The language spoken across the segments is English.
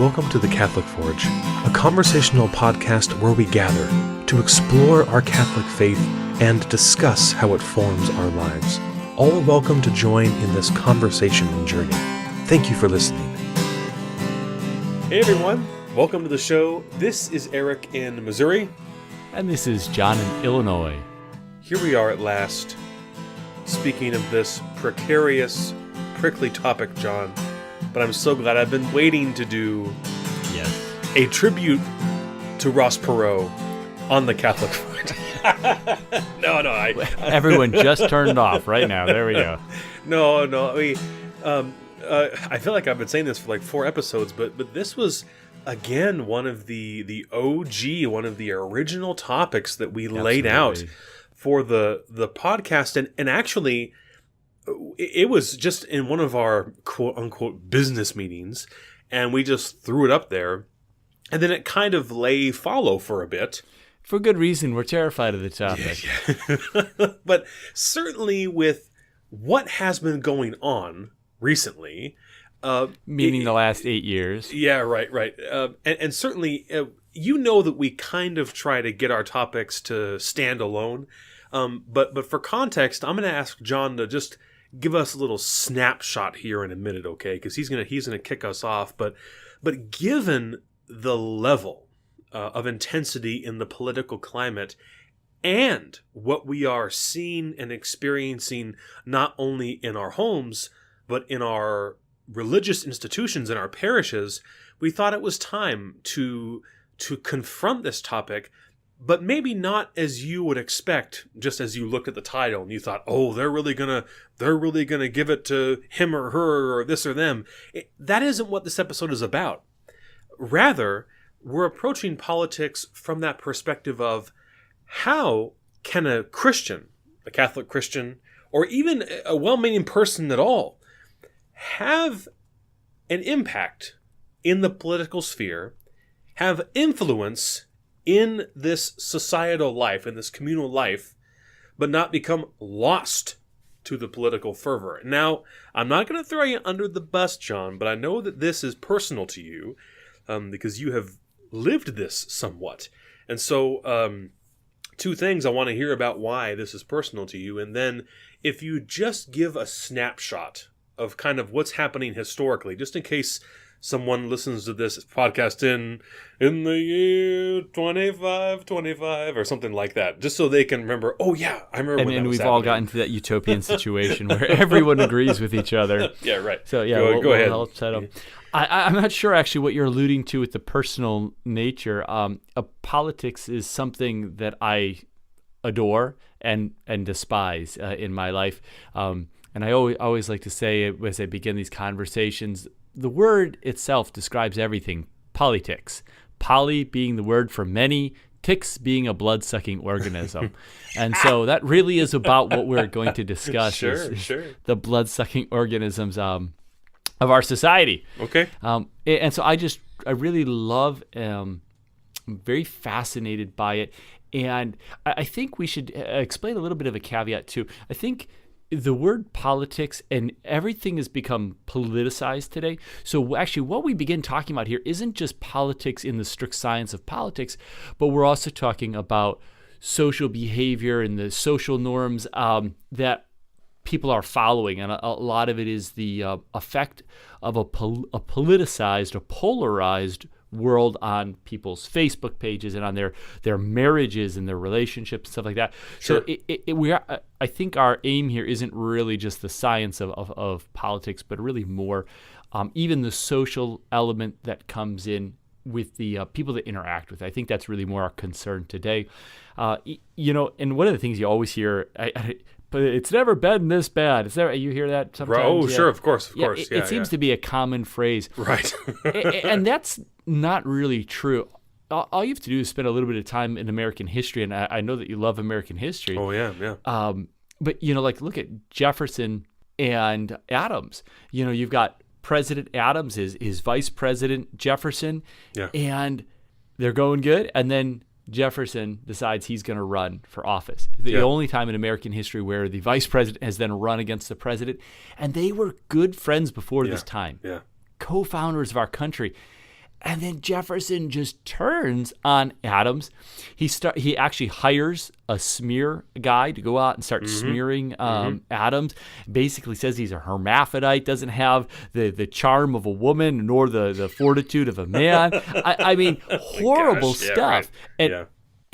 welcome to the Catholic Forge, a conversational podcast where we gather to explore our Catholic faith and discuss how it forms our lives. All are welcome to join in this conversation and journey. Thank you for listening. Hey everyone, welcome to the show. This is Eric in Missouri. And this is John in Illinois. Here we are at last, speaking of this precarious, prickly topic, John. But I'm so glad. I've been waiting to do a tribute to Ross Perot on the Catholic Front. No, everyone just turned off right now. There we go. I feel like I've been saying this for like 4 episodes, but this was again one of the OG, one of the original topics that we laid out for the podcast, and actually. It was just in one of our quote-unquote business meetings, and we just threw it up there, and then it kind of lay fallow for a bit. For good reason. We're terrified of the topic. Yeah. But certainly with what has been going on recently... meaning the last 8 years. Yeah, right. And certainly, you know that we kind of try to get our topics to stand alone. But for context, I'm going to ask John to just give us a little snapshot here in a minute, okay? Because he's gonna kick us off. But given the level of intensity in the political climate and what we are seeing and experiencing not only in our homes but in our religious institutions in our parishes, we thought it was time to confront this topic. But maybe not as you would expect, just as you looked at the title and you thought, oh, they're really gonna give it to him or her or this or them. That isn't what this episode is about. Rather, we're approaching politics from that perspective of how can a Christian, a Catholic Christian, or even a well-meaning person at all, have an impact in the political sphere, have influence in this societal life, in this communal life, but not become lost to the political fervor. Now, I'm not going to throw you under the bus, John, but I know that this is personal to you because you have lived this somewhat. And so, 2 things I want to hear about why this is personal to you, and then if you just give a snapshot of kind of what's happening historically, just in case someone listens to this podcast in the year 2525 or something like that, just so they can remember, oh yeah, I remember when that was And we've happening. all gotten to that utopian situation where everyone agrees with each other. Yeah, right. So yeah, go ahead. We'll settle. I'm not sure actually what you're alluding to with the personal nature. Politics is something that I adore and despise in my life. And I always like to say as I begin these conversations, the word itself describes everything. Politics. Poly being the word for many, ticks being a blood-sucking organism. And so that really is about what we're going to discuss. Sure. The blood-sucking organisms of our society. Okay. And so I really love, I'm very fascinated by it. And I think we should explain a little bit of a caveat too. I think the word politics and everything has become politicized today. So actually what we begin talking about here isn't just politics in the strict science of politics, but we're also talking about social behavior and the social norms that people are following. And a lot of it is the effect of a politicized or polarized world on people's Facebook pages and on their marriages and their relationships and stuff like that. Sure. So I think our aim here isn't really just the science of politics, but really more even the social element that comes in with the people that interact with. I think that's really more our concern today. And one of the things you always hear, but it's never been this bad. You hear that sometimes? Oh, yeah. Sure, of course. It seems to be a common phrase. Right. And that's not really true. All you have to do is spend a little bit of time in American history, and I know that you love American history. Oh, yeah. But, look at Jefferson and Adams. You've got President Adams, his Vice President Jefferson, and they're going good, and then Jefferson decides he's going to run for office. The only time in American history where the vice president has then run against the president. And they were good friends before this time. Yeah. Co-founders of our country. And then Jefferson just turns on Adams. He actually hires a smear guy to go out and start smearing Adams. Basically says he's a hermaphrodite, doesn't have the charm of a woman nor the fortitude of a man. I mean, horrible stuff. Right. And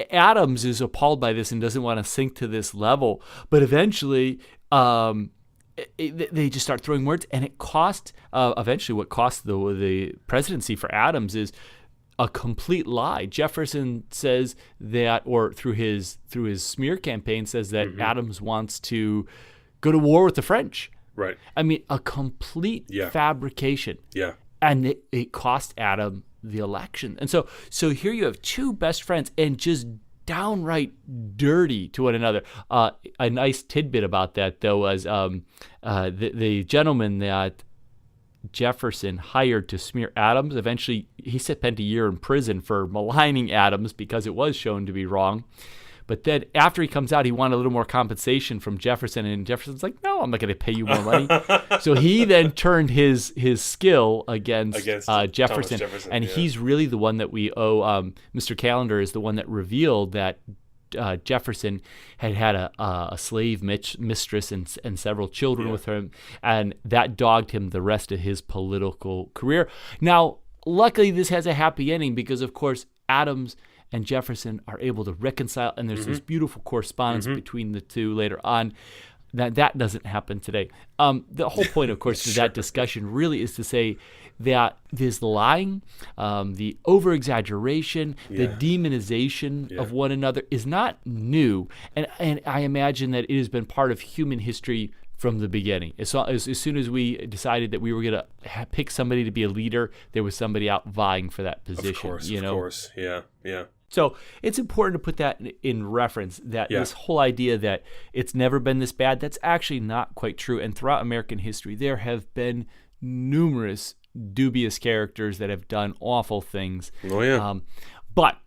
Adams is appalled by this and doesn't want to sink to this level. But eventually, they just start throwing words, and it cost eventually what cost the presidency for Adams is a complete lie. Jefferson says that, or through his smear campaign says that Adams wants to go to war with the French. Right. I mean, a complete fabrication. Yeah. And it cost Adam the election. And so here you have two best friends and just downright dirty to one another. A nice tidbit about that, though, was the gentleman that Jefferson hired to smear Adams, eventually he spent a year in prison for maligning Adams because it was shown to be wrong. But then after he comes out, he wanted a little more compensation from Jefferson, and Jefferson's like, no, I'm not going to pay you more money. So he then turned his skill against Jefferson, and he's really the one that we owe. Mr. Callender is the one that revealed that Jefferson had a slave mistress and several children with him, and that dogged him the rest of his political career. Now, luckily, this has a happy ending because, of course, Adams and Jefferson are able to reconcile, and there's this beautiful correspondence between the two later on. That doesn't happen today. The whole point, of course, of that discussion really is to say that this lying, the over-exaggeration, the demonization of one another is not new, and I imagine that it has been part of human history from the beginning. As soon as we decided that we were going to pick somebody to be a leader, there was somebody out vying for that position. Of course, yeah. So it's important to put that in reference, that this whole idea that it's never been this bad, that's actually not quite true. And throughout American history, there have been numerous dubious characters that have done awful things. Oh, yeah. But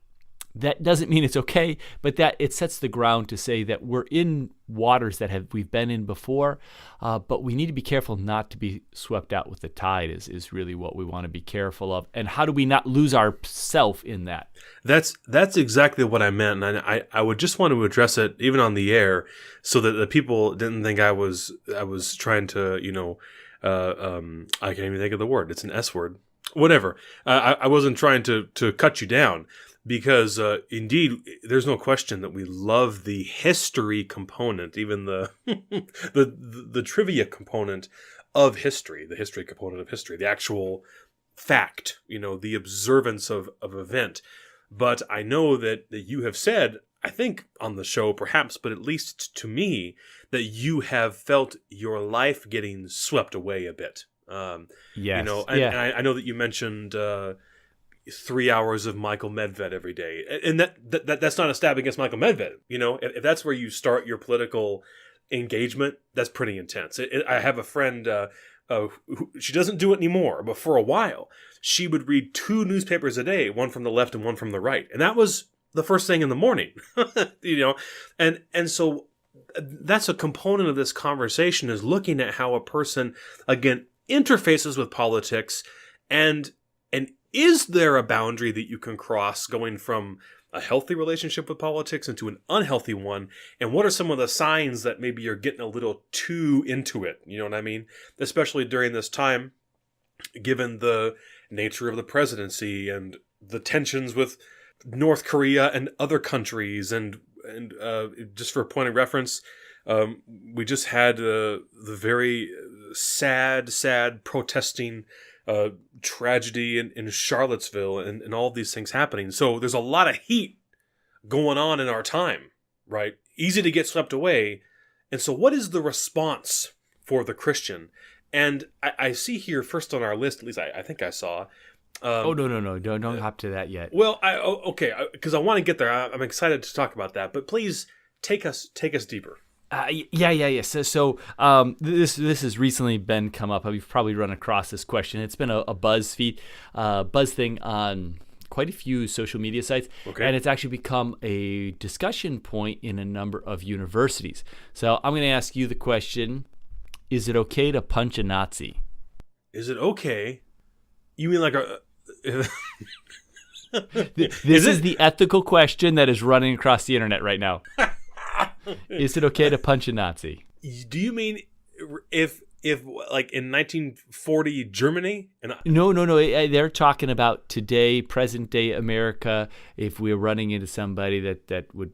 that doesn't mean it's okay, but that it sets the ground to say that we're in waters that we've been in before, but we need to be careful not to be swept out with the tide is really what we want to be careful of. And how do we not lose ourself in that? That's exactly what I meant, and I would just want to address it even on the air so that the people didn't think I was trying to, I can't even think of the word. It's an S word. Whatever. I wasn't trying to cut you down. Because indeed, there's no question that we love the history component, even the the trivia component of history, the history component of history, the actual fact, the observance of event. But I know that you have said, I think on the show perhaps, but at least to me, that you have felt your life getting swept away a bit. Yes. And I know that you mentioned 3 hours of Michael Medved every day, and that's not a stab against Michael Medved. If that's where you start your political engagement, that's pretty intense. I have a friend who she doesn't do it anymore, but for a while she would read 2 newspapers a day, one from the left and one from the right, and that was the first thing in the morning. And so that's a component of this conversation, is looking at how a person again interfaces with politics, and is there a boundary that you can cross going from a healthy relationship with politics into an unhealthy one? And what are some of the signs that maybe you're getting a little too into it? You know what I mean? Especially during this time, given the nature of the presidency and the tensions with North Korea and other countries. And just for a point of reference, we just had the very sad protesting tragedy in Charlottesville and all of these things happening. So there's a lot of heat going on in our time, right? Easy to get swept away. And so what is the response for the Christian? And I see here first on our list, at least I think I saw. No. Don't hop to that yet. Well, okay, because I want to get there. I'm excited to talk about that. But please take us deeper. Yeah. So this has recently been come up. We've probably run across this question. It's been a buzz thing on quite a few social media sites, and it's actually become a discussion point in a number of universities. So I'm going to ask you the question: is it okay to punch a Nazi? Is it okay? You mean like This is the ethical question that is running across the internet right now. Is it okay to punch a Nazi? Do you mean if like in 1940 Germany? No. They're talking about today, present day America. If we're running into somebody that would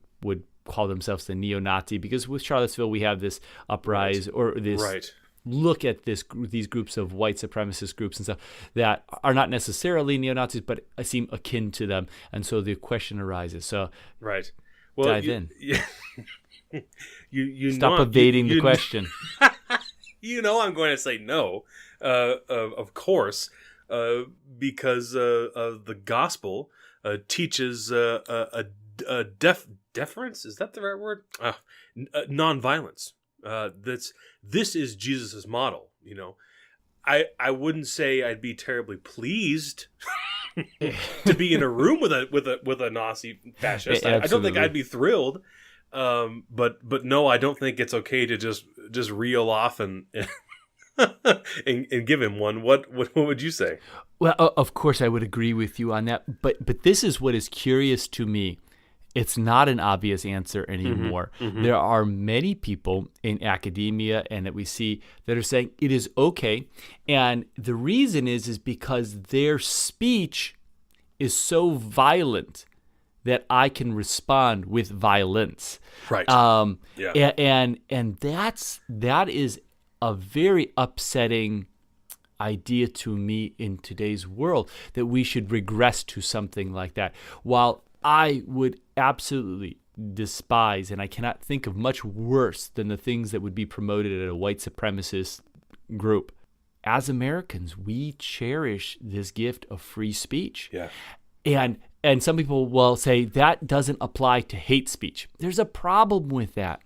call themselves a neo-Nazi, because with Charlottesville we have this uprise or this look at these groups of white supremacist groups and stuff that are not necessarily neo-Nazis, but seem akin to them, and so the question arises. So well, dive in. You stop evading the question. I'm going to say no, of course, because the gospel teaches a deference. Is that the right word? Nonviolence. This is Jesus's model. I wouldn't say I'd be terribly pleased to be in a room with a Nazi fascist. I don't think I'd be thrilled. But no, I don't think it's okay to just reel off and and give him one. What would you say? Well, of course I would agree with you on that. But this is what is curious to me. It's not an obvious answer anymore. There are many people in academia and that we see that are saying it is okay. And the reason is because their speech is so violent that I can respond with violence. Right. Yeah. And that is a very upsetting idea to me in today's world, that we should regress to something like that. While I would absolutely despise, and I cannot think of much worse than the things that would be promoted at a white supremacist group, as Americans, we cherish this gift of free speech. Yeah. And some people will say that doesn't apply to hate speech. There's a problem with that.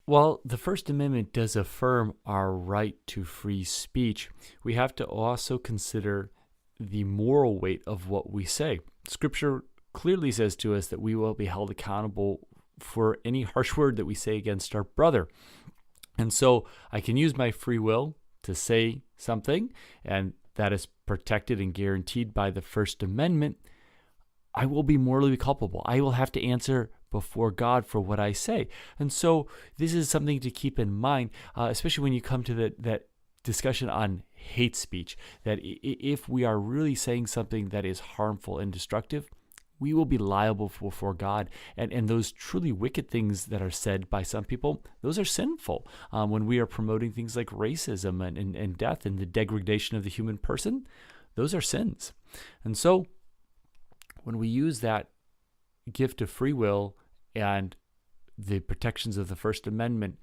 While the First Amendment does affirm our right to free speech, we have to also consider the moral weight of what we say. Scripture clearly says to us that we will be held accountable for any harsh word that we say against our brother. And so I can use my free will to say something, and that is protected and guaranteed by the First Amendment. I will be morally culpable. I will have to answer before God for what I say. And so this is something to keep in mind, especially when you come to that discussion on hate speech, that if we are really saying something that is harmful and destructive, we will be liable before God. And those truly wicked things that are said by some people, those are sinful. When we are promoting things like racism and death and the degradation of the human person, those are sins. And so when we use that gift of free will and the protections of the First Amendment,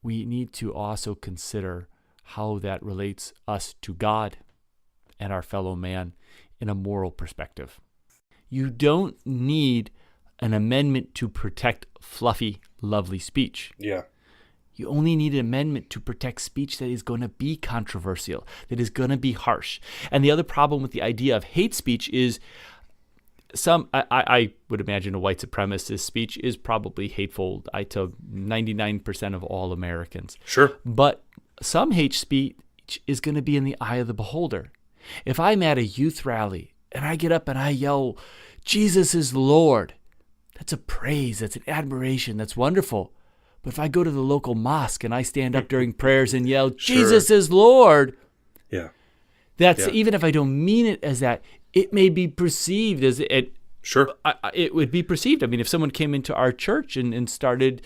we need to also consider how that relates us to God and our fellow man in a moral perspective. You don't need an amendment to protect fluffy, lovely speech. Yeah. You only need an amendment to protect speech that is going to be controversial, that is going to be harsh. And the other problem with the idea of hate speech is I would imagine a white supremacist speech is probably hateful to 99% of all Americans. Sure. But some hate speech is going to be in the eye of the beholder. If I'm at a youth rally and I get up and I yell, "Jesus is Lord," that's a praise, that's an admiration, that's wonderful. But if I go to the local mosque and I stand up during prayers and yell, "Jesus is Lord," even if I don't mean it as that, it may be perceived as it. Sure. It would be perceived. I mean, if someone came into our church and started,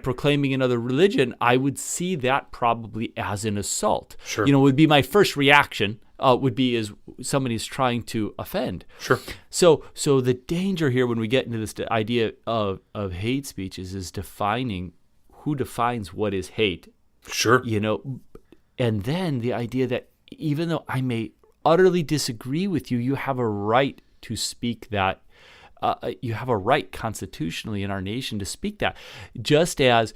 proclaiming another religion, I would see that probably as an assault. Sure. Would be my first reaction. Would be as somebody's trying to offend. Sure. So the danger here when we get into this idea of hate speech is defining who defines what is hate. Sure. And then the idea that even though I may utterly disagree with you, you have a right to speak that. You have a right constitutionally in our nation to speak that. Just as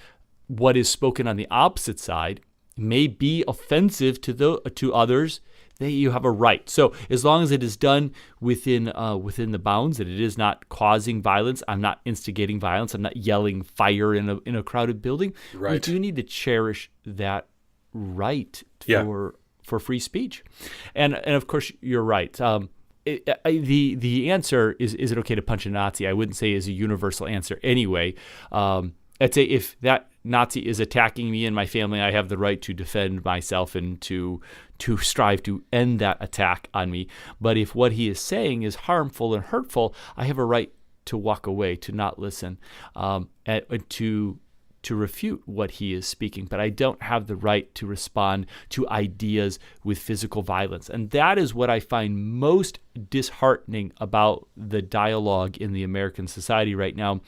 what is spoken on the opposite side may be offensive to others, you have a right. So as long as it is done within the bounds, that it is not causing violence, I'm not instigating violence, I'm not yelling fire in a crowded building. Right. We do need to cherish that right for free speech. And of course, you're right. The answer is it okay to punch a Nazi? I wouldn't say is a universal answer anyway. I'd say if that Nazi is attacking me and my family, I have the right to defend myself and to strive to end that attack on me. But if what he is saying is harmful and hurtful, I have a right to walk away, to not listen, and to refute what he is speaking, but I don't have the right to respond to ideas with physical violence. And that is what I find most disheartening about the dialogue in the American society right now,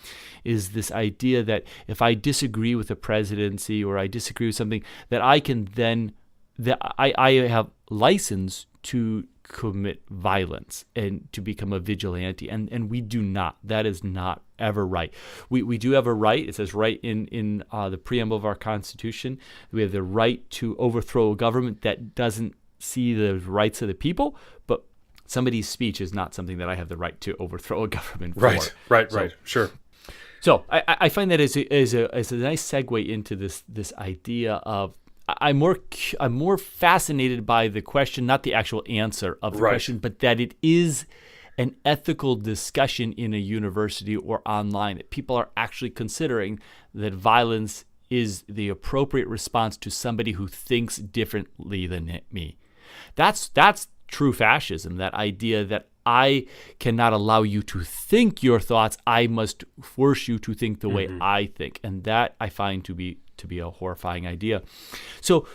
is this idea that if I disagree with the presidency or I disagree with something, that I can then, that I have license to commit violence and to become a vigilante, and we do not. That is not ever right. We do have a right. It says right in the preamble of our Constitution. We have the right to overthrow a government that doesn't see the rights of the people, but somebody's speech is not something that I have the right to overthrow a government for. Right. Sure. So I find that as a nice segue into this idea of, I'm more fascinated by the question, not the actual answer of the question, but that it is an ethical discussion in a university or online, that people are actually considering that violence is the appropriate response to somebody who thinks differently than me. That's true fascism, that idea that I cannot allow you to think your thoughts, I must force you to think the way I think. And that I find to be a horrifying idea. So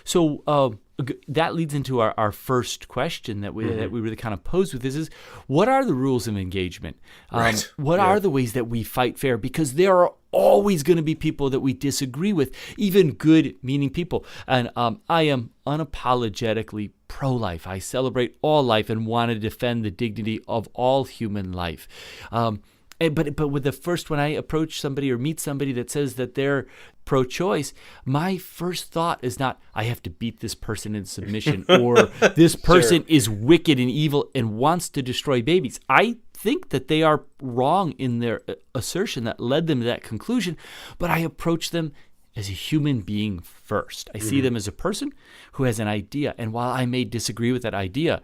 that leads into our first question that we really kind of pose with this is, what are the rules of engagement? What are the ways that we fight fair? Because there are always going to be people that we disagree with, even good-meaning people. And I am unapologetically pro-life. I celebrate all life and want to defend the dignity of all human life. But with the first, when I approach somebody or meet somebody that says that they're pro-choice, my first thought is not, I have to beat this person in submission, or this person is wicked and evil and wants to destroy babies. I think that they are wrong in their assertion that led them to that conclusion, but I approach them as a human being first. I see them as a person who has an idea, and while I may disagree with that idea,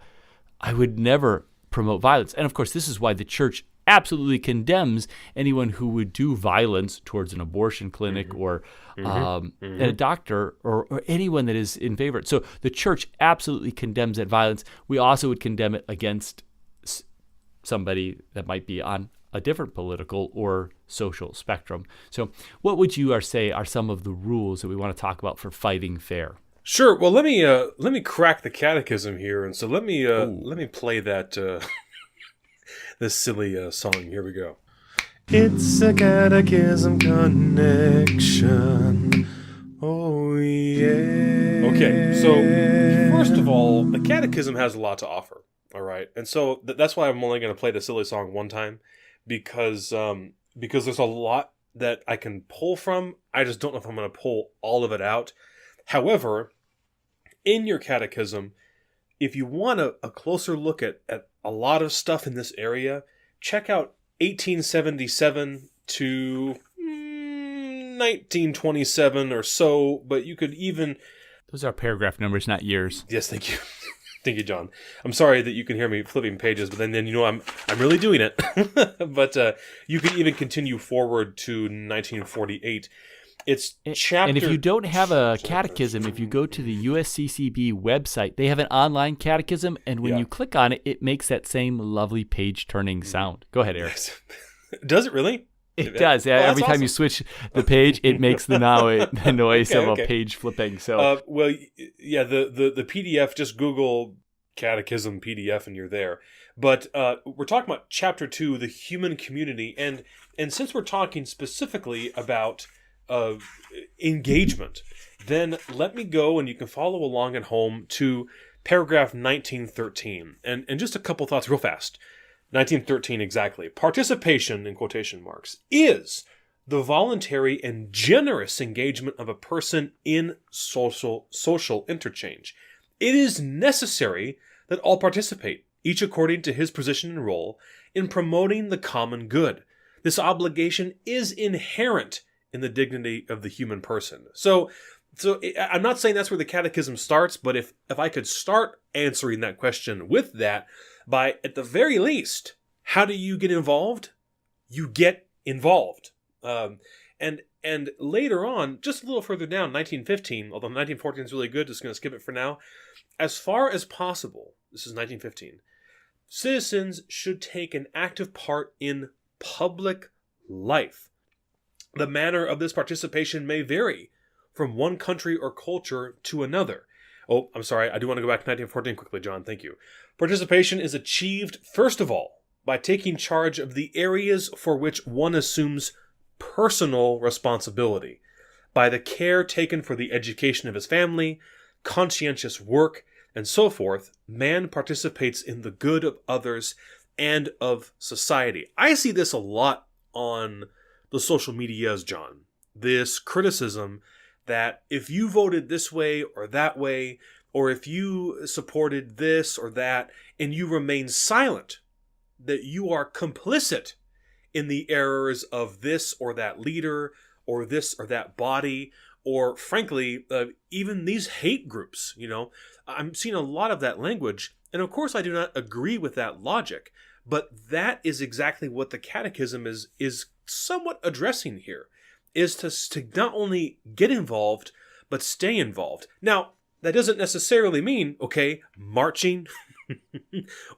I would never promote violence. And of course, this is why the church absolutely condemns anyone who would do violence towards an abortion clinic or a doctor or anyone that is in favor. So the church absolutely condemns that violence. We also would condemn it against somebody that might be on a different political or social spectrum. So what would you say are some of the rules that we want to talk about for fighting fair? Sure. Well, let me crack the catechism here, and so let me play that this silly song. Here we go. It's a catechism connection. Oh yeah. Okay. So first of all, the catechism has a lot to offer. All right, and so that's why I'm only going to play the silly song one time, because there's a lot that I can pull from. I just don't know if I'm going to pull all of it out. However, in your catechism, if you want a closer look at a lot of stuff in this area, check out 1877 to 1927 or so, but you could even... Those are paragraph numbers, not years. Yes, thank you. Thank you, John. I'm sorry that you can hear me flipping pages, but then you know I'm really doing it. But you can even continue forward to 1948. It's chapter... And if you don't have a catechism, if you go to the USCCB website, they have an online catechism, and when you click on it, it makes that same lovely page-turning sound. Go ahead, Eric. Yes. Does it really? It does. Yeah. Every time you switch the page, it makes the noise of a page flipping. So, well, yeah, the PDF, just Google catechism PDF and you're there. But we're talking about chapter 2, the human community, and since we're talking specifically about engagement, then let me go, and you can follow along at home, to paragraph 1913, and just a couple thoughts real fast. 1913 exactly. Participation, in quotation marks, is the voluntary and generous engagement of a person in social interchange. It is necessary that all participate, each according to his position and role, in promoting the common good. This obligation is inherent in the dignity of the human person. So So I'm not saying that's where the catechism starts, but if I could start answering that question with that, by at the very least, how do you get involved? You get involved. And later on, just a little further down, 1915, although 1914 is really good, just going to skip it for now. As far as possible, this is 1915, citizens should take an active part in public life. The manner of this participation may vary from one country or culture to another. Oh, I'm sorry, I do want to go back to 1914 quickly, John, thank you. Participation is achieved, first of all, by taking charge of the areas for which one assumes personal responsibility, by the care taken for the education of his family, conscientious work, and so forth. Man participates in the good of others and of society. I see this a lot on the social medias, John. This criticism that if you voted this way or that way, or if you supported this or that, and you remain silent, that you are complicit in the errors of this or that leader, or this or that body, or frankly, even these hate groups. I'm seeing a lot of that language, and of course I do not agree with that logic, but that is exactly what the catechism is somewhat addressing here, is to not only get involved, but stay involved. Now, that doesn't necessarily mean, marching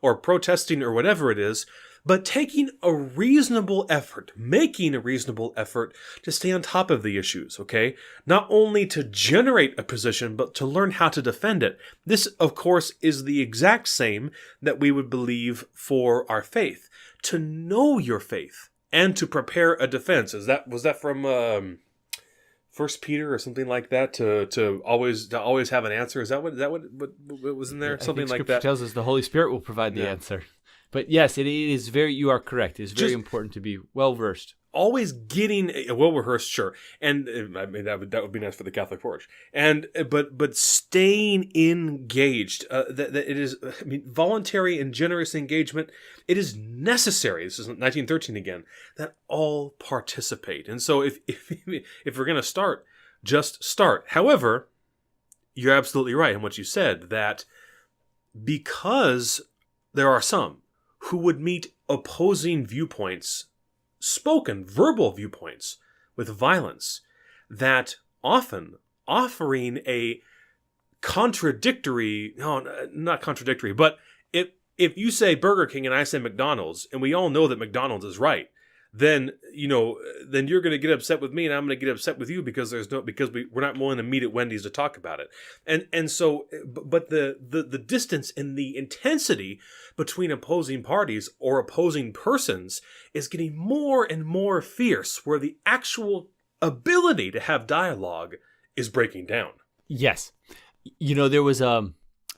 or protesting or whatever it is, but taking a reasonable effort, making a reasonable effort to stay on top of the issues, Not only to generate a position, but to learn how to defend it. This, of course, is the exact same that we would believe for our faith. To know your faith and to prepare a defense. Was that from First Peter or something like that? To always have an answer. Is that what was in there? Something like that. Scripture tells us the Holy Spirit will provide the answer. But yes, it is very. You are correct. It's very important to be well versed. Always getting well rehearsed, sure, and I mean that would be nice for the Catholic Church. And but staying engaged. That it is. I mean, voluntary and generous engagement. It is necessary. This is 1913 again. That all participate. And so if we're going to start, just start. However, you're absolutely right in what you said, that because there are some who would meet opposing viewpoints, spoken, verbal viewpoints, with violence, that often offering a contradictory, no, not contradictory, but if you say Burger King and I say McDonald's, and we all know that McDonald's is right, then you're going to get upset with me, and I'm going to get upset with you because we're not willing to meet at Wendy's to talk about it. And so, but the distance and the intensity between opposing parties or opposing persons is getting more and more fierce, where the actual ability to have dialogue is breaking down. Yes. There was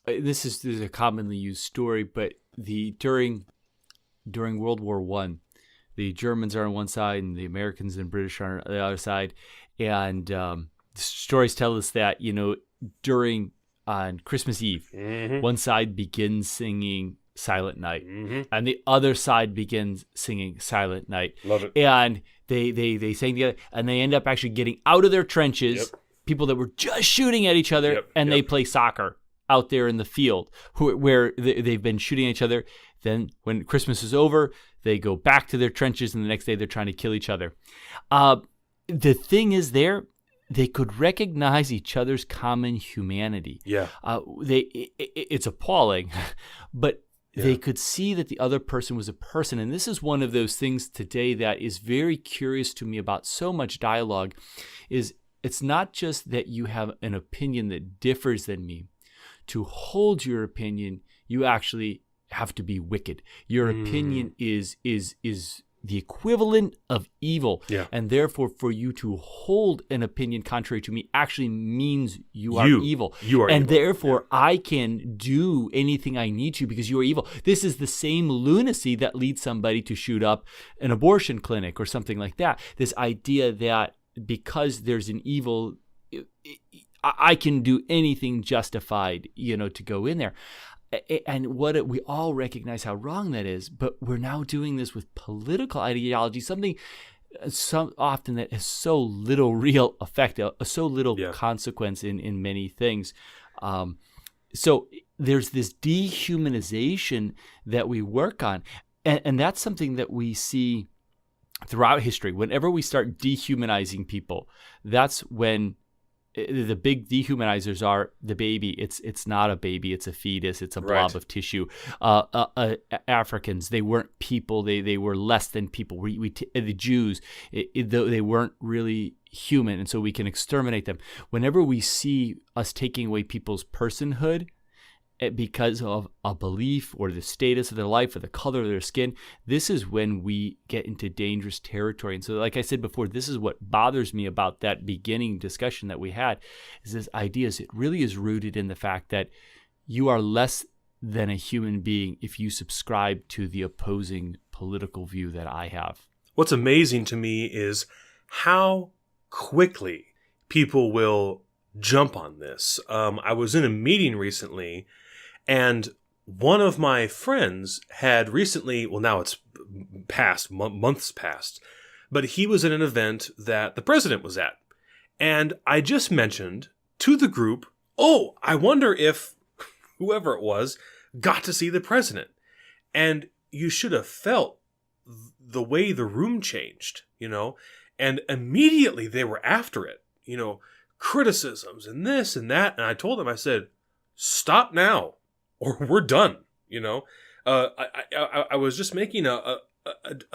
this is a commonly used story, but during World War I, the Germans are on one side and the Americans and British are on the other side. And the stories tell us that, on Christmas Eve, one side begins singing Silent Night, and the other side begins singing Silent Night. Love it. And they sing together, and they end up actually getting out of their trenches, people that were just shooting at each other, and they play soccer out there in the field where they've been shooting at each other. Then when Christmas is over, they go back to their trenches, and the next day they're trying to kill each other. The thing is they could recognize each other's common humanity. Yeah. It's appalling, but they could see that the other person was a person. And this is one of those things today that is very curious to me about so much dialogue, is it's not just that you have an opinion that differs than me. To hold your opinion, you actually have to be wicked. Your opinion is the equivalent of evil. Yeah. And therefore, for you to hold an opinion contrary to me actually means you are evil. You are and evil. Therefore, I can do anything I need to because you are evil. This is the same lunacy that leads somebody to shoot up an abortion clinic or something like that. This idea that because there's an evil, I can do anything justified, to go in there. And we all recognize how wrong that is, but we're now doing this with political ideology, something some often that has so little real effect, so little Yeah. consequence in many things. So there's this dehumanization that we work on, and that's something that we see throughout history. Whenever we start dehumanizing people, that's when the big dehumanizers are the baby. It's not a baby. It's a fetus. It's a blob Right. of tissue. Africans, they weren't people. They were less than people. The Jews, they weren't really human, and so we can exterminate them. Whenever we see us taking away people's personhood because of a belief or the status of their life or the color of their skin, this is when we get into dangerous territory. And so, like I said before, this is what bothers me about that beginning discussion that we had, is this idea is it really is rooted in the fact that you are less than a human being if you subscribe to the opposing political view that I have. What's amazing to me is how quickly people will jump on this. I was in a meeting recently, and one of my friends had recently, well, now it's past, months past, but he was at an event that the president was at. And I just mentioned to the group, oh, I wonder if whoever it was got to see the president. And you should have felt the way the room changed, and immediately they were after it, criticisms and this and that. And I told them, I said, stop now or we're done. I was just making a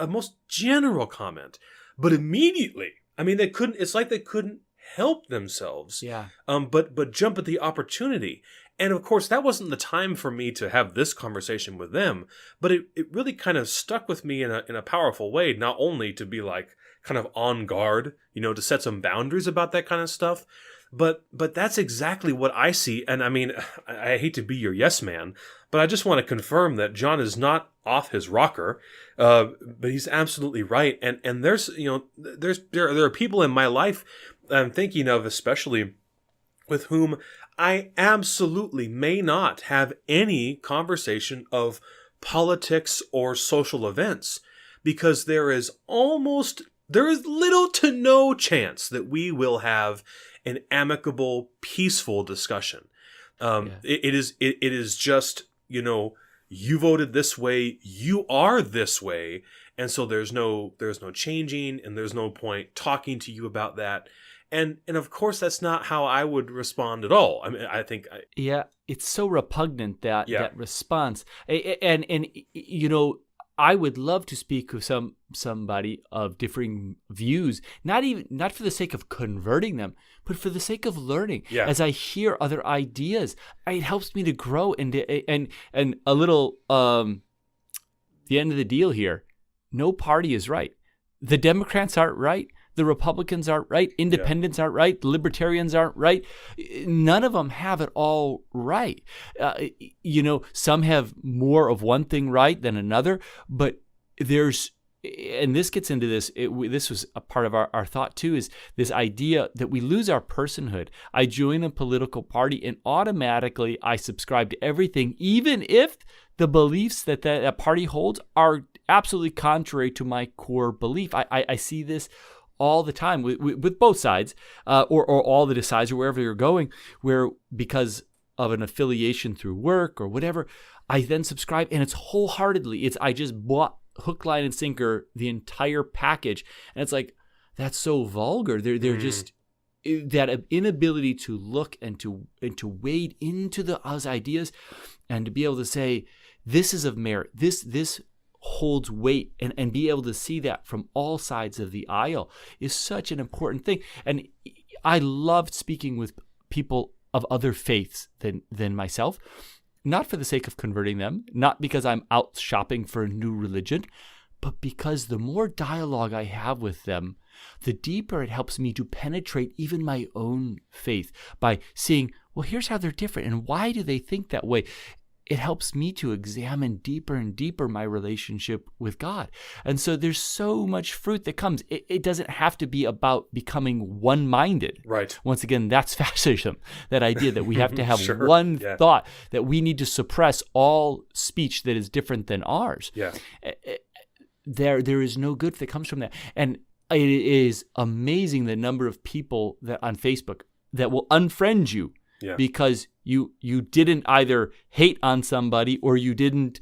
most general comment, but immediately, it's like they couldn't help themselves. Yeah. But jump at the opportunity. And of course, that wasn't the time for me to have this conversation with them, but it really kind of stuck with me in a powerful way, not only to be like kind of on guard, to set some boundaries about that kind of stuff, but that's exactly what I see. And I hate to be your yes man, but I just want to confirm that John is not off his rocker, but he's absolutely right. And there are people in my life I'm thinking of, especially with whom I absolutely may not have any conversation of politics or social events, because there is little to no chance that we will have an amicable, peaceful discussion. It is just, you voted this way, you are this way, and so there's no changing, and there's no point talking to you about that. And of course, that's not how I would respond at all. Yeah, it's so repugnant, that response. And I would love to speak with somebody of differing views, not for the sake of converting them, but for the sake of learning. Yeah. As I hear other ideas, it helps me to grow. And a little the end of the deal here: no party is right. The Democrats aren't right. The Republicans aren't right. Independents aren't right. The Libertarians aren't right. None of them have it all right. Some have more of one thing right than another, but and this gets into this, this was a part of our thought too, is this idea that we lose our personhood. I join a political party and automatically I subscribe to everything, even if the beliefs that party holds are absolutely contrary to my core belief. I see this all the time with both sides, or all the sides, or wherever you're going, where because of an affiliation through work or whatever, I then subscribe, and it's wholeheartedly. I just bought hook, line, and sinker the entire package, and it's like, that's so vulgar. They're just that inability to look and to wade into those ideas, and to be able to say, this is of merit. This holds weight, and be able to see that from all sides of the aisle is such an important thing. And I loved speaking with people of other faiths than myself, not for the sake of converting them, not because I'm out shopping for a new religion, but because the more dialogue I have with them, the deeper it helps me to penetrate even my own faith by seeing, well, here's how they're different, and why do they think that way? It helps me to examine deeper and deeper my relationship with God. And so there's so much fruit that comes. It doesn't have to be about becoming one-minded. Right. Once again, that's fascism, that idea that we have to have Sure. one Yeah. thought, that we need to suppress all speech that is different than ours. Yeah. There is no good that comes from that. And it is amazing the number of people that on Facebook that will unfriend you because you didn't either hate on somebody or you didn't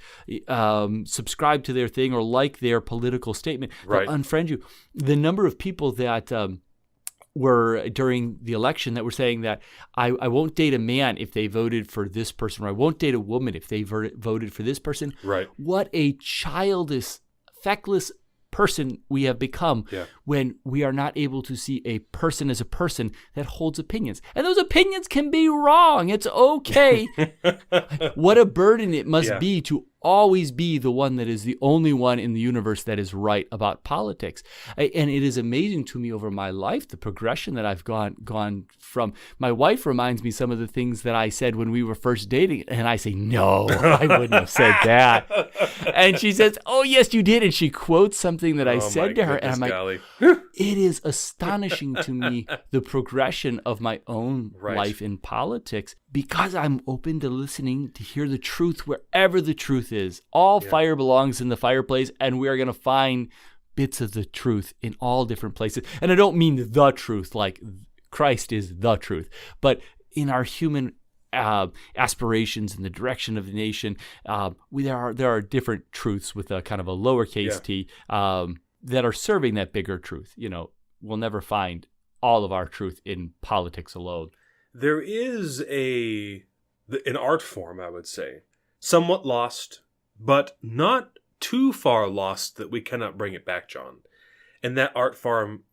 subscribe to their thing or like their political statement. They'll unfriend you. The number of people that were during the election that were saying that I won't date a man if they voted for this person, or I won't date a woman if they voted for this person. Right. What a childish, feckless person we have become when we are not able to see a person as a person that holds opinions. And those opinions can be wrong. It's okay. What a burden it must be to always be the one that is the only one in the universe that is right about politics. And it is amazing to me over my life, the progression that I've gone from. My wife reminds me some of the things that I said when we were first dating, and I say, no, I wouldn't have said that. And she says, oh, yes, you did. And she quotes something that I said to her, and I'm like, it is astonishing to me, the progression of my own life in politics, because I'm open to listening to hear the truth wherever the truth is. All fire belongs in the fireplace, and we are going to find bits of the truth in all different places. And I don't mean the truth like Christ is the truth, but in our human aspirations in the direction of the nation, there are different truths with a kind of a lowercase t that are serving that bigger truth. We'll never find all of our truth in politics alone. There is an art form, I would say, somewhat lost, but not too far lost that we cannot bring it back, John. And that art form.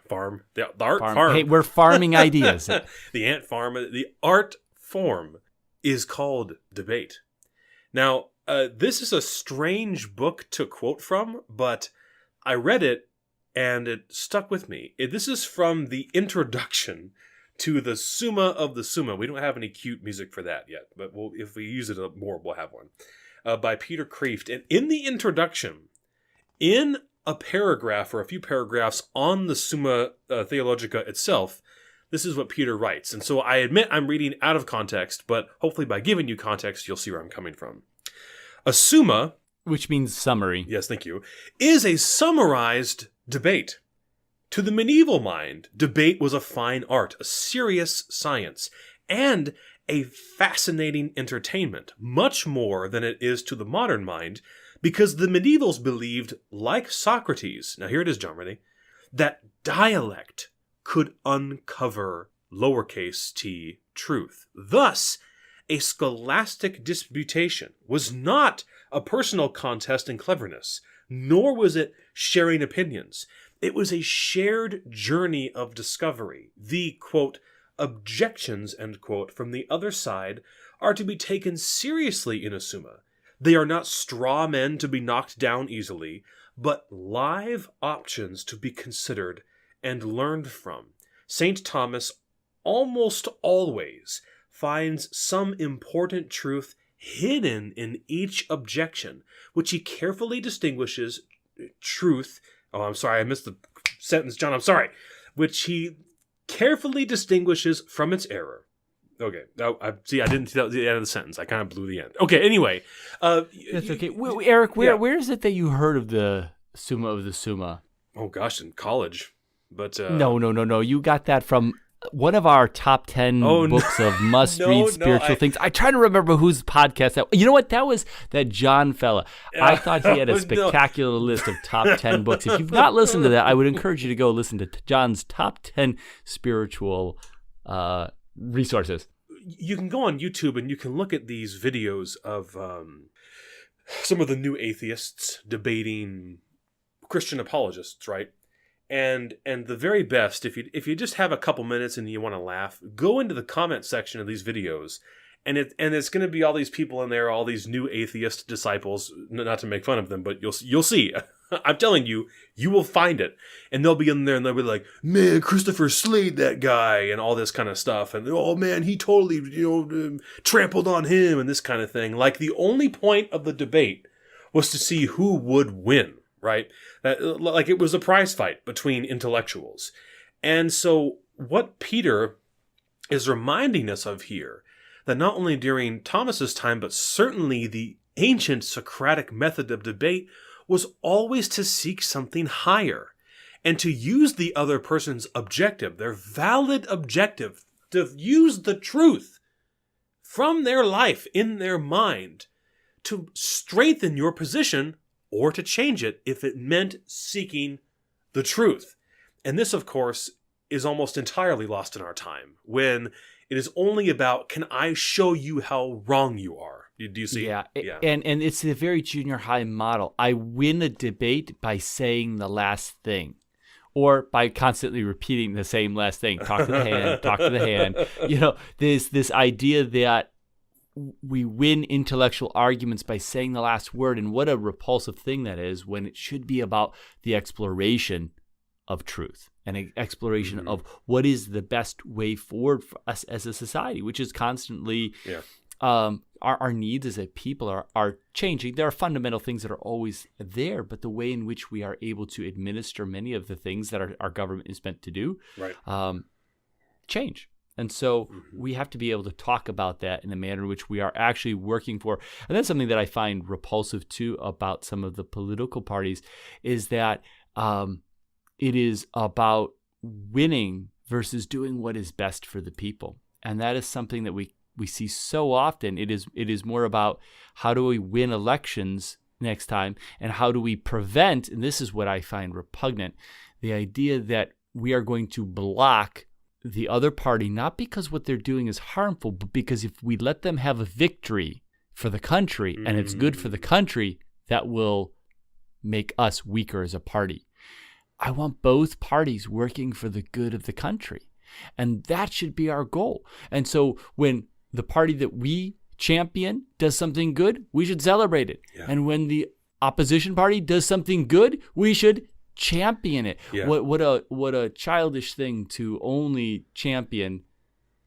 Hey, we're farming ideas. The ant farm. The art form is called debate. Now, this is a strange book to quote from, but I read it and it stuck with me. This is from the introduction to the Summa of the Summa. We don't have any cute music for that yet, but if we use it more, we'll have one. By Peter Kreeft. And in the introduction, in a paragraph or a few paragraphs on the Summa Theologica itself, this is what Peter writes. And so I admit I'm reading out of context, but hopefully by giving you context, you'll see where I'm coming from. A summa, which means summary. Yes, thank you, is a summarized debate. To the medieval mind, debate was a fine art, a serious science, and a fascinating entertainment, much more than it is to the modern mind, because the medievals believed, like Socrates, now here it is, John, ready, that dialect could uncover lowercase t truth. Thus, a scholastic disputation was not a personal contest in cleverness, nor was it sharing opinions. It was a shared journey of discovery. The, quote, objections, end quote, from the other side are to be taken seriously in a summa. They are not straw men to be knocked down easily, but live options to be considered and learned from. St. Thomas almost always finds some important truth hidden in each objection, which he carefully distinguishes truth. Oh, I'm sorry, I missed the sentence, John. I'm sorry. Which he carefully distinguishes from its error. Okay. I didn't see the end of the sentence. I kind of blew the end. Okay, anyway. That's okay. Eric, where is it that you heard of the Summa of the Summa? Oh, gosh, in college. But No. You got that from one of our top 10 books of must-read spiritual things. I try to remember whose podcast that. You know what? That was that John fella. I thought he had a spectacular list of top 10 books. If you've not listened to that, I would encourage you to go listen to John's top 10 spiritual resources. You can go on YouTube and you can look at these videos of some of the new atheists debating Christian apologists, right? And the very best, if you just have a couple minutes and you want to laugh, go into the comment section of these videos, and it's going to be all these people in there, all these new atheist disciples. Not to make fun of them, but you'll see. I'm telling you, you will find it, and they'll be in there and they'll be like, "Man, Christopher slayed that guy," and all this kind of stuff, and "Oh man, he totally trampled on him," and this kind of thing. Like the only point of the debate was to see who would win. Right? Like it was a prize fight between intellectuals. And so what Peter is reminding us of here, that not only during Thomas's time, but certainly the ancient Socratic method of debate was always to seek something higher. and to use the other person's objective, their valid objective, to use the truth from their life in their mind to strengthen your position or to change it if it meant seeking the truth. And this, of course, is almost entirely lost in our time when it is only about, can I show you how wrong you are? Do you see? Yeah. And it's a very junior high model. I win a debate by saying the last thing, or by constantly repeating the same last thing. Talk to the hand, talk to the hand. There's this idea that we win intellectual arguments by saying the last word, and what a repulsive thing that is when it should be about the exploration of truth and an exploration of what is the best way forward for us as a society, which is constantly our needs as a people are changing. There are fundamental things that are always there, but the way in which we are able to administer many of the things that our government is meant to do change. And so we have to be able to talk about that in a manner in which we are actually working for. And that's something that I find repulsive too about some of the political parties, is that it is about winning versus doing what is best for the people. And that is something that we see so often. It is more about how do we win elections next time, and how do we prevent, and this is what I find repugnant, the idea that we are going to block the other party, not because what they're doing is harmful, but because if we let them have a victory for the country and it's good for the country, that will make us weaker as a party. I want both parties working for the good of the country, and that should be our goal. And so when the party that we champion does something good, we should celebrate it. Yeah. And when the opposition party does something good, we should champion it. Yeah. What a childish thing to only champion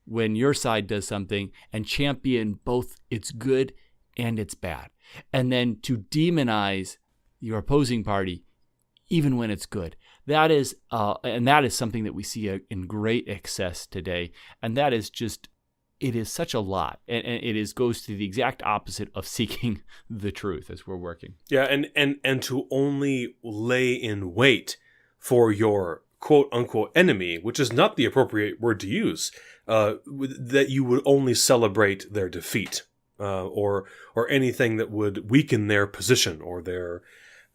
when your side does something, and champion both its good and its bad, and then to demonize your opposing party even when it's good. That is something that we see in great excess today, and that is just, it is such a lot, and it goes to the exact opposite of seeking the truth as we're working. Yeah, and to only lay in wait for your quote unquote enemy, which is not the appropriate word to use, that you would only celebrate their defeat, or anything that would weaken their position or their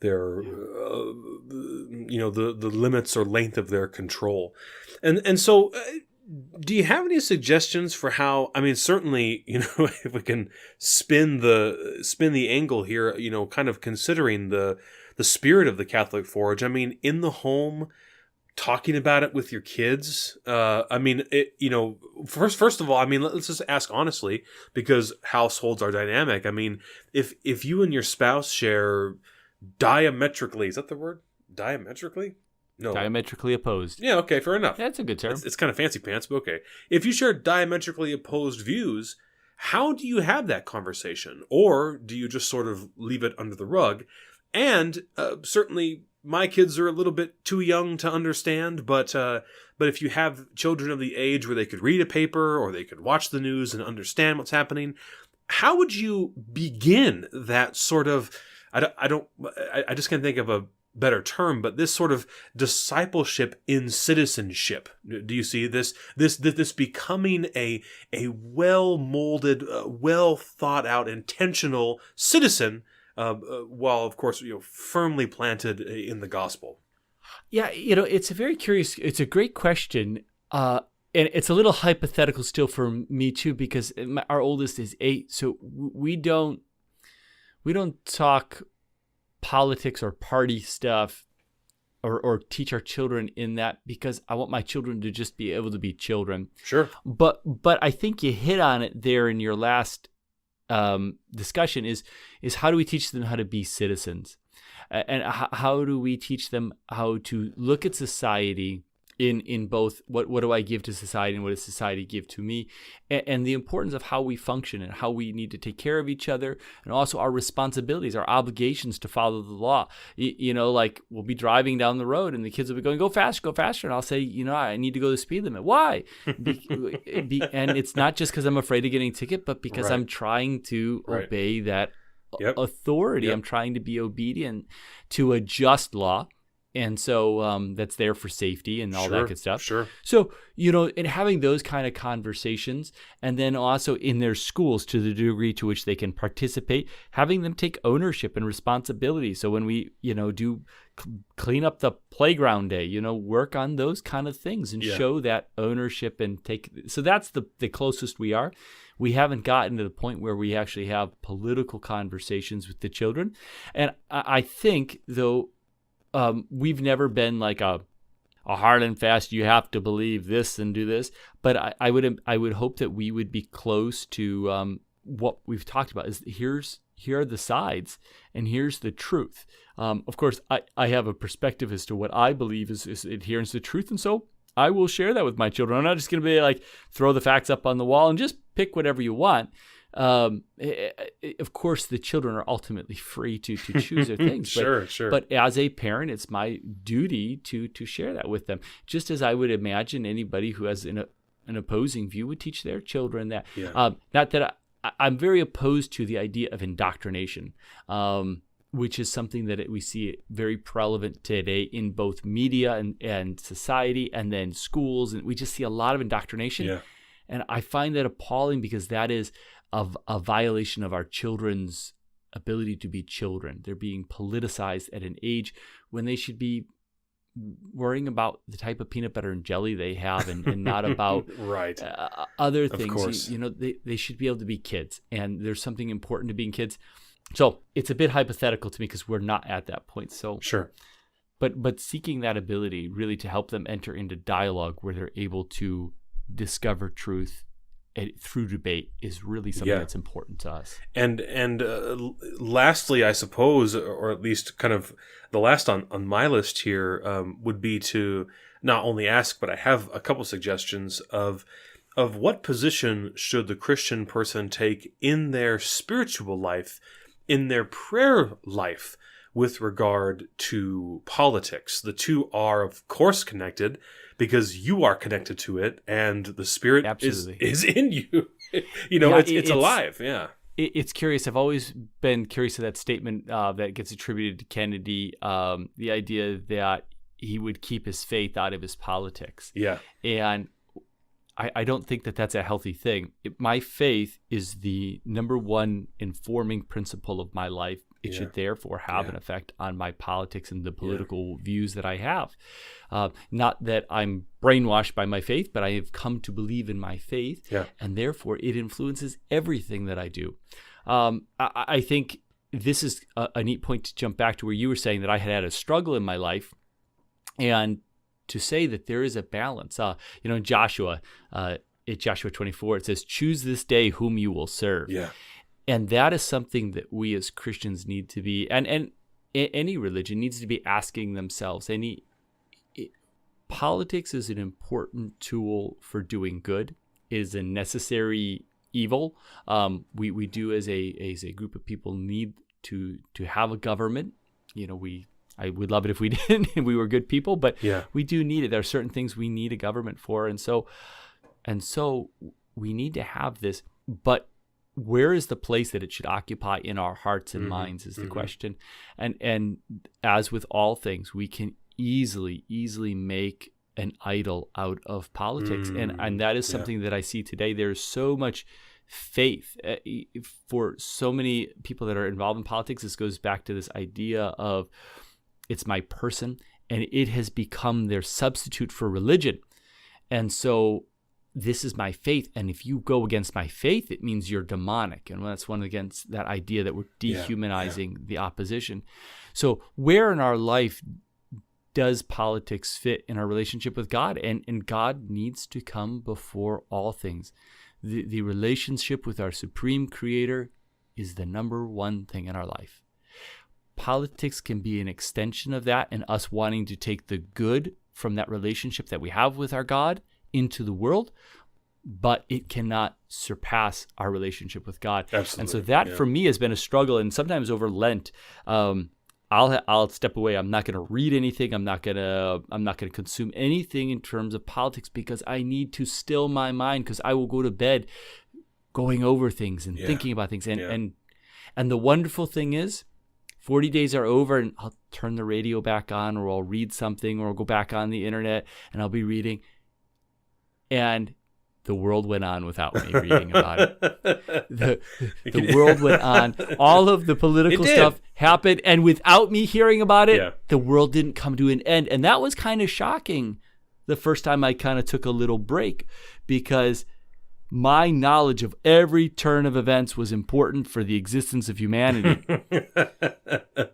the limits or length of their control, and so. Do you have any suggestions for how? I mean, certainly, if we can spin the angle here, kind of considering the spirit of the Catholic Forge. I mean, in the home, talking about it with your kids. I mean, first of all, I mean, let's just ask honestly, because households are dynamic. I mean, if you and your spouse share diametrically, is that the word? Diametrically? No. Diametrically opposed. Yeah, okay, fair enough. That's a good term. It's kind of fancy pants, but okay. If you share diametrically opposed views, how do you have that conversation? Or do you just sort of leave it under the rug? And certainly my kids are a little bit too young to understand, but if you have children of the age where they could read a paper or they could watch the news and understand what's happening, how would you begin that sort of, I just can't think of a better term, but this sort of discipleship in citizenship. Do you see this becoming a well-molded, well thought out, intentional citizen, while of course firmly planted in the gospel? Yeah, it's a great question, and it's a little hypothetical still for me too, because our oldest is 8, so we don't talk politics or party stuff or teach our children in that, because I want my children to just be able to be children. Sure. But I think you hit on it there in your last discussion is how do we teach them how to be citizens? And how do we teach them how to look at society in both what do I give to society and what does society give to me, and the importance of how we function and how we need to take care of each other, and also our responsibilities, our obligations to follow the law. Like we'll be driving down the road and the kids will be going, go faster, and I'll say, I need to go the speed limit. Why? And it's not just because I'm afraid of getting a ticket, but because Right. I'm trying to Right. obey that Yep. authority. Yep. I'm trying to be obedient to a just law. And so that's there for safety and all that good stuff. Sure. So, in having those kind of conversations, and then also in their schools to the degree to which they can participate, having them take ownership and responsibility. So when we, do clean up the playground day, work on those kind of things and show that ownership and take. So that's the closest we are. We haven't gotten to the point where we actually have political conversations with the children. And I think, though, we've never been like a hard and fast, you have to believe this and do this. But I would hope that we would be close to what we've talked about is here are the sides and here's the truth. Of course, I have a perspective as to what I believe is adherence to truth. And so I will share that with my children. I'm not just going to be like, throw the facts up on the wall and just pick whatever you want. Of course, the children are ultimately free to choose their things. Sure. But as a parent, it's my duty to share that with them. Just as I would imagine anybody who has an opposing view would teach their children that. Yeah. Not that I'm very opposed to the idea of indoctrination, which is something that we see very prevalent today in both media and society, and then schools, and we just see a lot of indoctrination. Yeah. And I find that appalling because that is a violation of our children's ability to be children. They're being politicized at an age when they should be worrying about the type of peanut butter and jelly they have and not about right. Other things. Of course. They should be able to be kids, and there's something important to being kids. So it's a bit hypothetical to me because we're not at that point. So sure. But seeking that ability really to help them enter into dialogue where they're able to discover truth through debate is really something that's important to us. And lastly, I suppose, or at least kind of the last on my list here would be to not only ask, but I have a couple suggestions of what position should the Christian person take in their spiritual life, in their prayer life, with regard to politics. The two are, of course, connected because you are connected to it and the Spirit is in you. It's alive. Yeah. It's curious. I've always been curious of that statement that gets attributed to Kennedy, the idea that he would keep his faith out of his politics. Yeah. And I don't think that that's a healthy thing. My faith is the number one informing principle of my life. It should therefore have an effect on my politics and the political views that I have. Not that I'm brainwashed by my faith, but I have come to believe in my faith, and therefore it influences everything that I do. I think this is a neat point to jump back to where you were saying that I had a struggle in my life, and to say that there is a balance. In Joshua, Joshua 24, it says, "Choose this day whom you will serve." Yeah. And that is something that we as Christians need to be, and any religion needs to be asking themselves. Politics is an important tool for doing good. It is a necessary evil. We do as a group of people need to have a government. I would love it if we didn't and we were good people, but we do need it. There are certain things we need a government for, and so we need to have this. But where is the place that it should occupy in our hearts and minds is the question. And as with all things, we can easily make an idol out of politics. And that is something that I see today. There's so much faith for so many people that are involved in politics. This goes back to this idea of it's my person, and it has become their substitute for religion. And so this is my faith, and if you go against my faith, it means you're demonic. And that's one against that idea that we're dehumanizing the opposition. So where in our life does politics fit in our relationship with God? And God needs to come before all things. The relationship with our supreme creator is the number one thing in our life. Politics can be an extension of that, and us wanting to take the good from that relationship that we have with our God into the world, but it cannot surpass our relationship with God. Absolutely. And so that for me has been a struggle, and sometimes over Lent, I'll step away. I'm not going to read anything. I'm not going to consume anything in terms of politics because I need to still my mind, because I will go to bed going over things and thinking about things. And the wonderful thing is 40 days are over and I'll turn the radio back on, or I'll read something, or I'll go back on the internet and I'll be reading. And the world went on without me reading about it. The world went on. All of the political stuff happened. And without me hearing about it, the world didn't come to an end. And that was kind of shocking the first time I kind of took a little break, because my knowledge of every turn of events was important for the existence of humanity.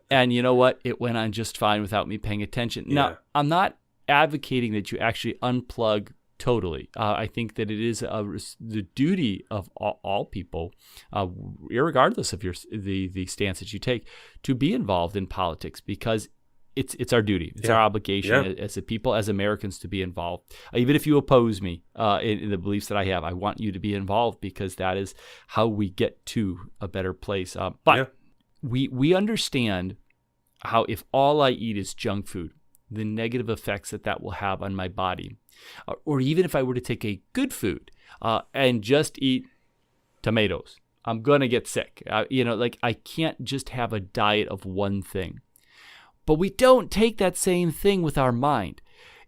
And you know what? It went on just fine without me paying attention. Now, I'm not advocating that you actually unplug totally. I think that it is the duty of all people, irregardless of the stance that you take, to be involved in politics, because it's our duty. It's our obligation as a people, as Americans, to be involved. Even if you oppose me in the beliefs that I have, I want you to be involved, because that is how we get to a better place. But we understand how, if all I eat is junk food, the negative effects that will have on my body. Or even if I were to take a good food and just eat tomatoes, I'm going to get sick. I can't just have a diet of one thing. But we don't take that same thing with our mind.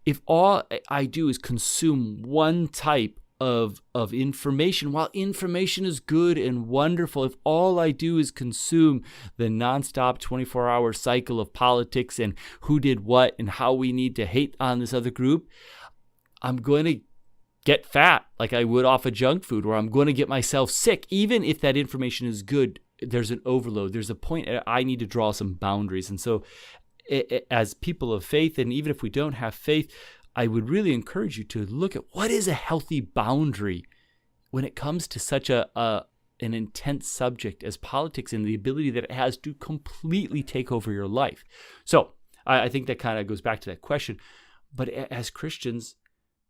If all I do is consume one type of information, while information is good and wonderful, if all I do is consume the nonstop 24-hour cycle of politics and who did what and how we need to hate on this other group, I'm going to get fat like I would off of junk food, or I'm going to get myself sick. Even if that information is good, there's an overload. There's a point I need to draw some boundaries. And so as people of faith, and even if we don't have faith, I would really encourage you to look at what is a healthy boundary when it comes to such an intense subject as politics, and the ability that it has to completely take over your life. So I think that kind of goes back to that question. But as Christians,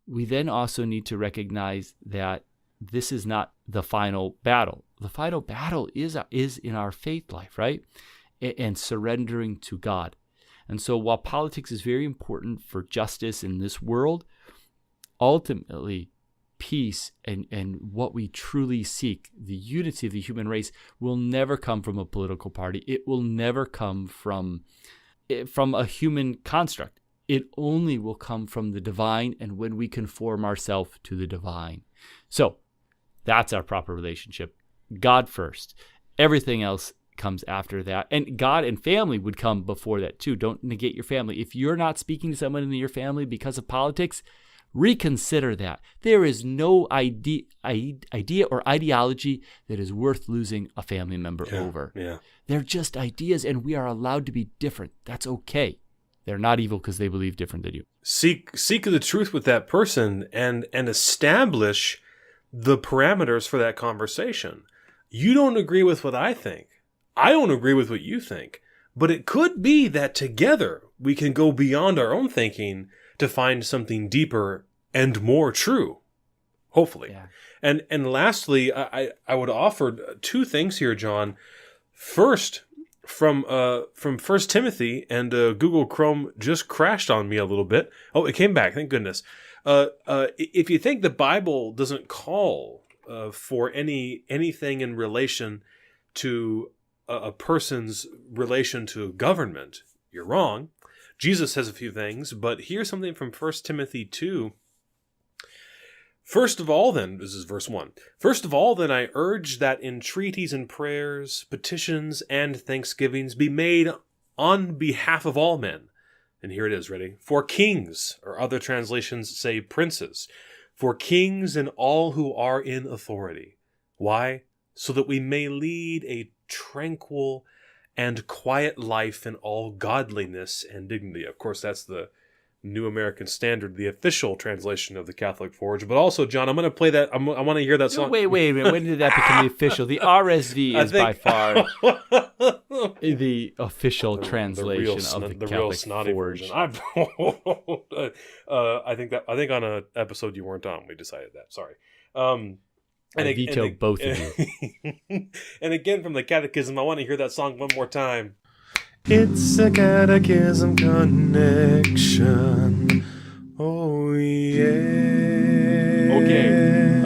we then also need to recognize that this is not the final battle. The final battle is in our faith life, right? And surrendering to God. And so while politics is very important for justice in this world, ultimately peace and what we truly seek, the unity of the human race, will never come from a political party. It will never come from a human construct. It only will come from the divine, and when we conform ourselves to the divine. So that's our proper relationship. God first. Everything else comes after that. And God and family would come before that too. Don't negate your family. If you're not speaking to someone in your family because of politics, reconsider that. There is no idea or ideology that is worth losing a family member over. Yeah. They're just ideas, and we are allowed to be different. That's okay. They're not evil because they believe different than you. Seek the truth with that person and establish the parameters for that conversation. You don't agree with what I think. I don't agree with what you think. But it could be that together we can go beyond our own thinking to find something deeper and more true. Hopefully. Yeah. And lastly, I would offer two things here, John. First, from 1 Timothy, and Google Chrome just crashed on me a little bit. Oh, it came back. Thank goodness. If you think the Bible doesn't call for anything in relation to a person's relation to government, you're wrong. Jesus says a few things, but here's something from 1 Timothy 2. First of all, then, this is verse 1. First of all, then, I urge that entreaties and prayers, petitions, and thanksgivings be made on behalf of all men. And here it is, ready? For kings, or other translations say princes, for kings and all who are in authority. Why? So that we may lead a tranquil and quiet life in all godliness and dignity. Of course, that's the New American Standard, the official translation of the Catholic Forge. But also, John, I'm going to play that. I want to hear that song. Wait a minute. When did that become the official? The RSV is by far the official translation of the Catholic Forge. I think on an episode you weren't on, we decided that. Sorry. I veto both of you. And again, from the Catechism, I want to hear that song one more time. It's a catechism connection. Oh, yeah. Okay.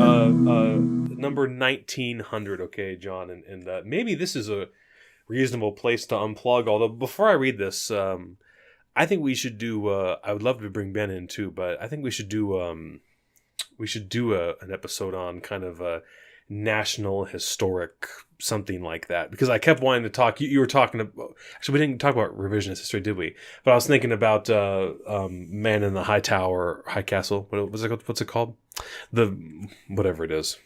Number 1900, okay, John. And maybe this is reasonable place to unplug. Although before I read this, I think we should do. I would love to bring Ben in too, but I think we should do. An episode on kind of a national historic something like that, because I kept wanting to talk. You were talking about. Actually, we didn't talk about revisionist history, did we? But I was thinking about Man in the High Tower, High Castle. What's it called? The whatever it is.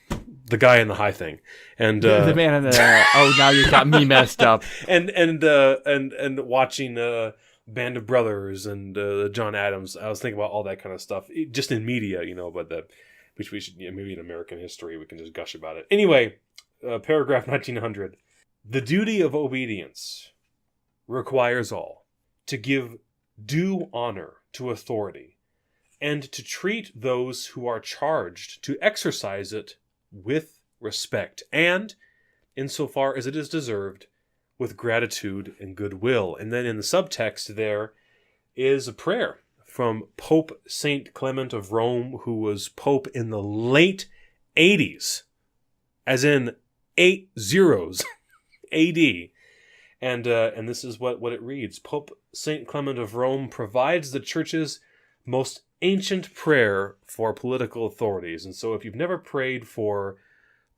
The guy in the high thing, and the man in the. Oh, now you got me messed up. and watching Band of Brothers and John Adams. I was thinking about all that kind of stuff, just in media, but which we should, maybe in American history we can just gush about it. Anyway, paragraph 1900. The duty of obedience requires all to give due honor to authority, and to treat those who are charged to exercise it with respect, and, insofar as it is deserved, with gratitude and goodwill. And then in the subtext there is a prayer from Pope Saint Clement of Rome, who was Pope in the late 80s, as in 8 zeros AD. And this is what it reads. Pope Saint Clement of Rome provides the Church's most ancient prayer for political authorities. And so if you've never prayed for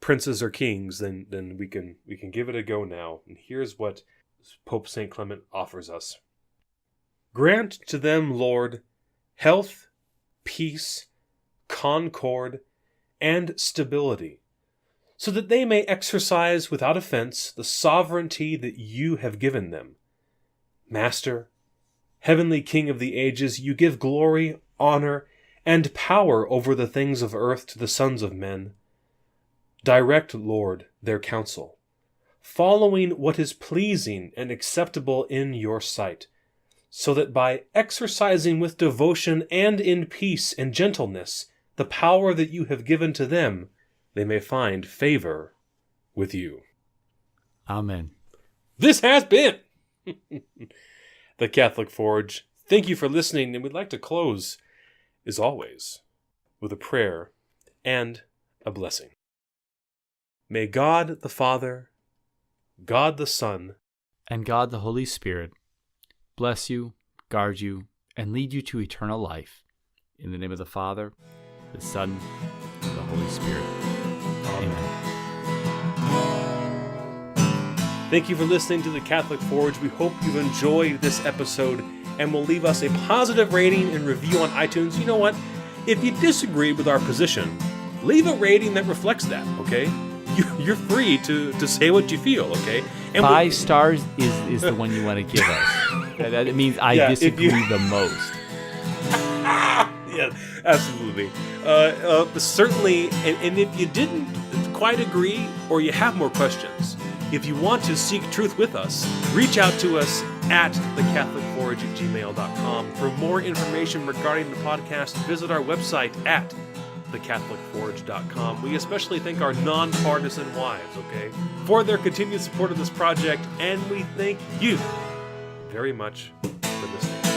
princes or kings, then we can give it a go now. And here's what Pope Saint Clement offers us. Grant to them, Lord, health, peace, concord, and stability, so that they may exercise without offense the sovereignty that you have given them. Master, heavenly King of the ages, you give glory, honor, and power over the things of earth to the sons of men. Direct, Lord, their counsel, following what is pleasing and acceptable in your sight, so that by exercising with devotion and in peace and gentleness the power that you have given to them, they may find favor with you. Amen. This has been The Catholic Forge. Thank you for listening, and we'd like to close, as always, with a prayer and a blessing. May God the Father, God the Son, and God the Holy Spirit bless you, guard you, and lead you to eternal life. In the name of the Father, the Son, and the Holy Spirit. Amen. Thank you for listening to The Catholic Forge. We hope you've enjoyed this episode and will leave us a positive rating and review on iTunes. You know what? If you disagree with our position, leave a rating that reflects that, okay? You're free to say what you feel, okay? And 5 stars is the one you want to give us. That means I disagree the most. Yeah, absolutely. Certainly, and if you didn't quite agree or you have more questions, if you want to seek truth with us, reach out to us at thecatholicforge@gmail.com. For more information regarding the podcast, visit our website at thecatholicforge.com. We especially thank our nonpartisan wives, okay, for their continued support of this project, and we thank you very much for listening.